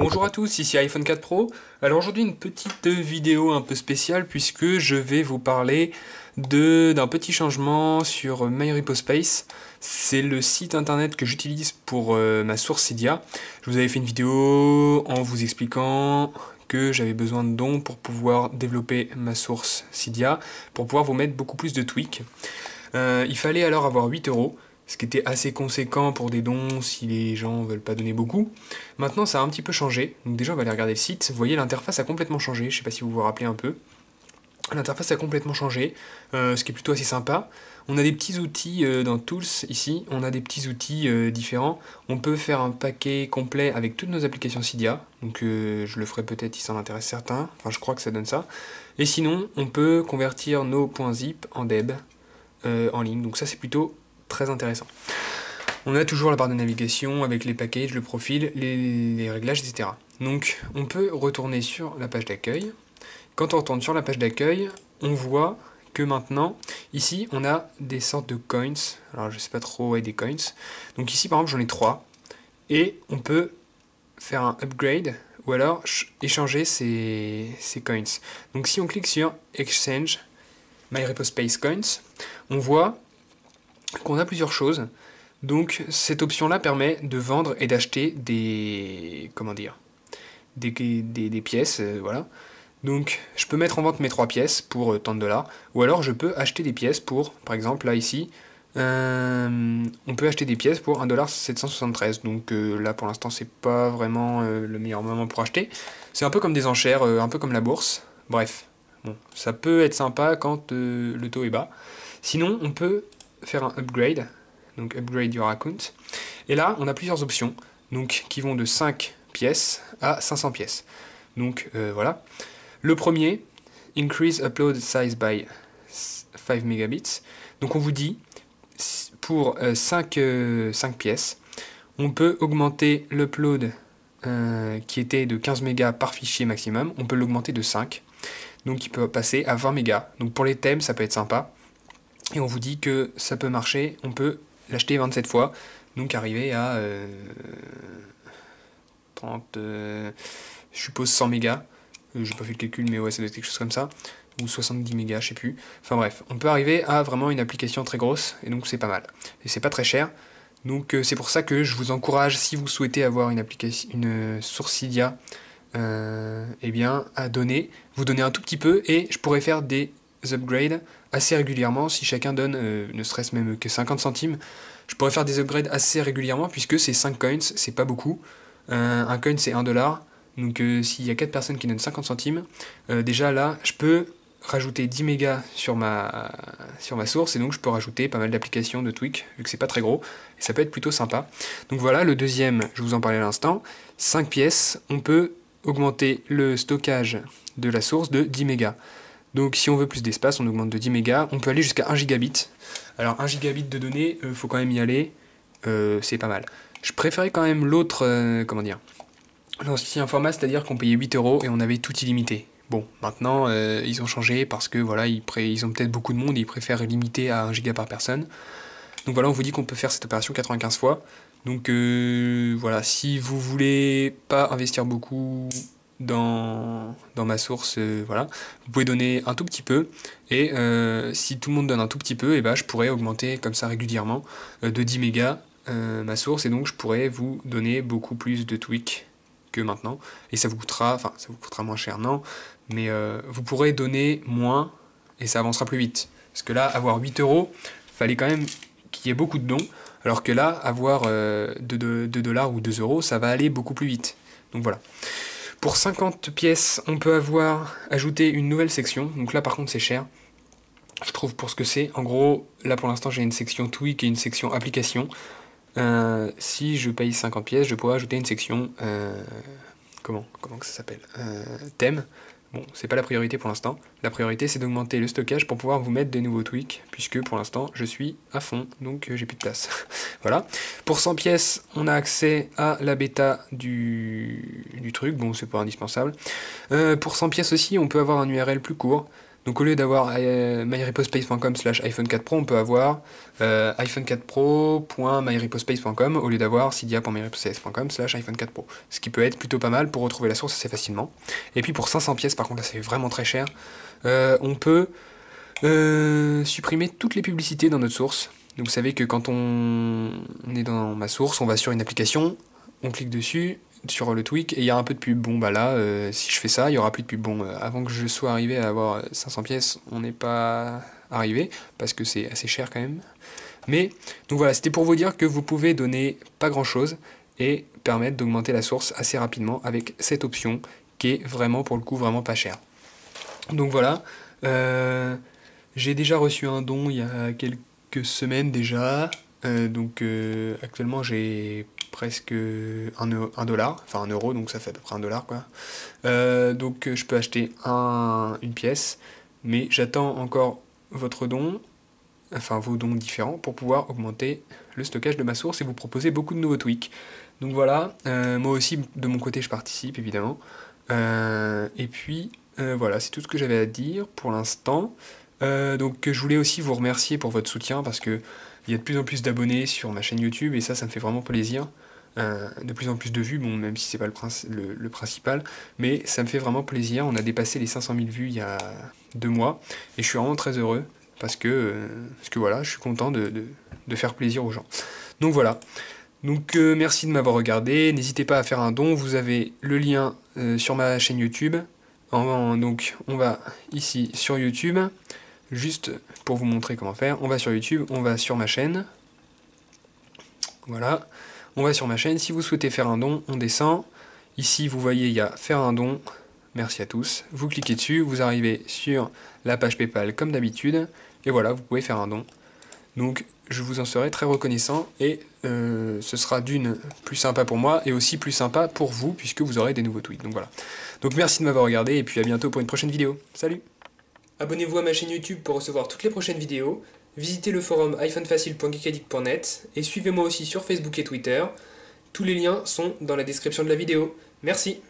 Bonjour à tous, ici iPhone 4 Pro. Alors aujourd'hui une petite vidéo un peu spéciale puisque je vais vous parler d'un petit changement sur MyRepoSpace. C'est le site internet que j'utilise pour ma source Cydia. Je vous avais fait une vidéo en vous expliquant que j'avais besoin de dons pour pouvoir développer ma source Cydia, pour pouvoir vous mettre beaucoup plus de tweaks. Il fallait alors avoir 8 euros. Ce qui était assez conséquent pour des dons si les gens veulent pas donner beaucoup. Maintenant ça a un petit peu changé, donc déjà on va aller regarder le site. Vous voyez, l'interface a complètement changé, je sais pas si vous vous rappelez un peu. L'interface a complètement changé, ce qui est plutôt assez sympa. On a des petits outils dans Tools ici, on a des petits outils différents. On peut faire un paquet complet avec toutes nos applications Cydia, donc je le ferai peut-être si ça en intéresse certains, enfin je crois que ça donne ça. Et sinon on peut convertir nos .zip en deb en ligne, donc ça c'est plutôt très intéressant. On a toujours la barre de navigation avec les packages, le profil, les réglages, etc. Donc on peut retourner sur la page d'accueil. Quand on retourne sur la page d'accueil, on voit que maintenant, ici, on a des sortes de coins. Alors je sais pas trop, ouais, des coins. Donc ici, par exemple, j'en ai 3. Et on peut faire un upgrade ou alors échanger ces coins. Donc si on clique sur Exchange MyRepoSpace Coins, on voit qu'on a plusieurs choses. Donc cette option là permet de vendre et d'acheter des pièces, voilà. Donc je peux mettre en vente mes 3 pièces pour tant de dollars, ou alors je peux acheter des pièces pour, par exemple là ici, on peut acheter des pièces pour 1,773 $. Donc là pour l'instant c'est pas vraiment le meilleur moment pour acheter. C'est un peu comme des enchères, un peu comme la bourse. Bref, bon, ça peut être sympa quand le taux est bas. Sinon on peut faire un upgrade, donc upgrade your account, et là on a plusieurs options, donc qui vont de 5 pièces à 500 pièces. Donc voilà. Le premier, increase upload size by 5 megabits. Donc on vous dit, pour 5 pièces, on peut augmenter l'upload qui était de 15 mégas par fichier maximum, on peut l'augmenter de 5, donc il peut passer à 20 mégas. Donc pour les thèmes ça peut être sympa. Et on vous dit que ça peut marcher, on peut l'acheter 27 fois, donc arriver à 30, je suppose 100 mégas, j'ai pas fait le calcul mais ouais ça doit être quelque chose comme ça, ou 70 mégas, je sais plus. Enfin bref, on peut arriver à vraiment une application très grosse, et donc c'est pas mal. Et c'est pas très cher, donc c'est pour ça que je vous encourage, si vous souhaitez avoir une source Cydia, eh bien à vous donner un tout petit peu, et je pourrais faire des upgrades assez régulièrement. Si chacun donne ne serait-ce même que 50 centimes, je pourrais faire des upgrades assez régulièrement, puisque c'est 5 coins, c'est pas beaucoup. Un coin c'est 1 $, donc s'il y a 4 personnes qui donnent 50 centimes, déjà là je peux rajouter 10 mégas sur ma source, et donc je peux rajouter pas mal d'applications de tweak, vu que c'est pas très gros, et ça peut être plutôt sympa. Donc voilà, le deuxième, je vous en parlais à l'instant, 5 pièces, on peut augmenter le stockage de la source de 10 mégas. Donc si on veut plus d'espace, on augmente de 10 mégas, on peut aller jusqu'à 1 gigabit. Alors 1 gigabit de données, faut quand même y aller, c'est pas mal. Je préférais quand même l'autre, l'ancien format, c'est-à-dire qu'on payait 8 euros et on avait tout illimité. Bon, maintenant ils ont changé parce que voilà, ils ont peut-être beaucoup de monde et ils préfèrent limiter à 1 giga par personne. Donc voilà, on vous dit qu'on peut faire cette opération 95 fois. Donc voilà, si vous voulez pas investir beaucoup dans ma source, voilà, vous pouvez donner un tout petit peu, et si tout le monde donne un tout petit peu, et bah, je pourrais augmenter comme ça régulièrement de 10 mégas ma source, et donc je pourrais vous donner beaucoup plus de tweaks que maintenant, et ça vous coûtera moins cher, non, mais vous pourrez donner moins et ça avancera plus vite, parce que là, avoir 8 euros, fallait quand même qu'il y ait beaucoup de dons, alors que là, avoir 2 dollars ou 2 euros, ça va aller beaucoup plus vite. Donc voilà. Pour 50 pièces, on peut ajouter une nouvelle section. Donc là, par contre, c'est cher, je trouve, pour ce que c'est. En gros, là, pour l'instant, j'ai une section tweak et une section application. Si je paye 50 pièces, je pourrais ajouter une section... comment que ça s'appelle, thème. Bon, c'est pas la priorité pour l'instant. La priorité, c'est d'augmenter le stockage pour pouvoir vous mettre des nouveaux tweaks, puisque pour l'instant, je suis à fond, donc j'ai plus de place. Voilà. Pour 100 pièces, on a accès à la bêta du truc. Bon, c'est pas indispensable. Pour 100 pièces aussi, on peut avoir un URL plus court. Donc au lieu d'avoir myrepospace.com/iPhone 4 Pro, on peut avoir iPhone 4 Pro.myrepospace.com au lieu d'avoir cydia.myrepospace.com/iPhone 4 Pro. Ce qui peut être plutôt pas mal pour retrouver la source assez facilement. Et puis pour 500 pièces, par contre là c'est vraiment très cher, on peut supprimer toutes les publicités dans notre source. Donc vous savez que quand on est dans ma source, on va sur une application, on clique dessus, sur le tweak, et il y a un peu de pub. Bon bah là, si je fais ça, il n'y aura plus de pub. Bon, avant que je sois arrivé à avoir 500 pièces, on n'est pas arrivé, parce que c'est assez cher quand même. Mais, donc voilà, c'était pour vous dire que vous pouvez donner pas grand chose, et permettre d'augmenter la source assez rapidement avec cette option, qui est vraiment, pour le coup, vraiment pas chère. Donc voilà, j'ai déjà reçu un don il y a quelques semaines déjà, actuellement j'ai presque un dollar, enfin un euro, donc ça fait à peu près $1 quoi. Donc je peux acheter une pièce, mais j'attends encore votre don, enfin vos dons différents, pour pouvoir augmenter le stockage de ma source et vous proposer beaucoup de nouveaux tweaks. Donc voilà, moi aussi de mon côté je participe évidemment, et puis voilà, c'est tout ce que j'avais à dire pour l'instant. Donc je voulais aussi vous remercier pour votre soutien, parce que il y a de plus en plus d'abonnés sur ma chaîne YouTube, et ça me fait vraiment plaisir. De plus en plus de vues, bon, même si c'est pas le principal, mais ça me fait vraiment plaisir. On a dépassé les 500 000 vues il y a 2 mois, et je suis vraiment très heureux, parce que voilà, je suis content de faire plaisir aux gens. Donc voilà. Donc merci de m'avoir regardé, n'hésitez pas à faire un don, vous avez le lien sur ma chaîne YouTube. Donc on va ici sur YouTube, juste pour vous montrer comment faire. On va sur YouTube, on va sur ma chaîne, voilà, on va sur ma chaîne. Si vous souhaitez faire un don, on descend, ici vous voyez il y a faire un don, merci à tous, vous cliquez dessus, vous arrivez sur la page PayPal comme d'habitude, et voilà, vous pouvez faire un don. Donc je vous en serai très reconnaissant, et ce sera d'une plus sympa pour moi, et aussi plus sympa pour vous, puisque vous aurez des nouveaux tweets. Donc voilà. Donc merci de m'avoir regardé, et puis à bientôt pour une prochaine vidéo. Salut! Abonnez-vous à ma chaîne YouTube pour recevoir toutes les prochaines vidéos, visitez le forum iPhoneFacile.geekaddict.net, et suivez-moi aussi sur Facebook et Twitter. Tous les liens sont dans la description de la vidéo. Merci!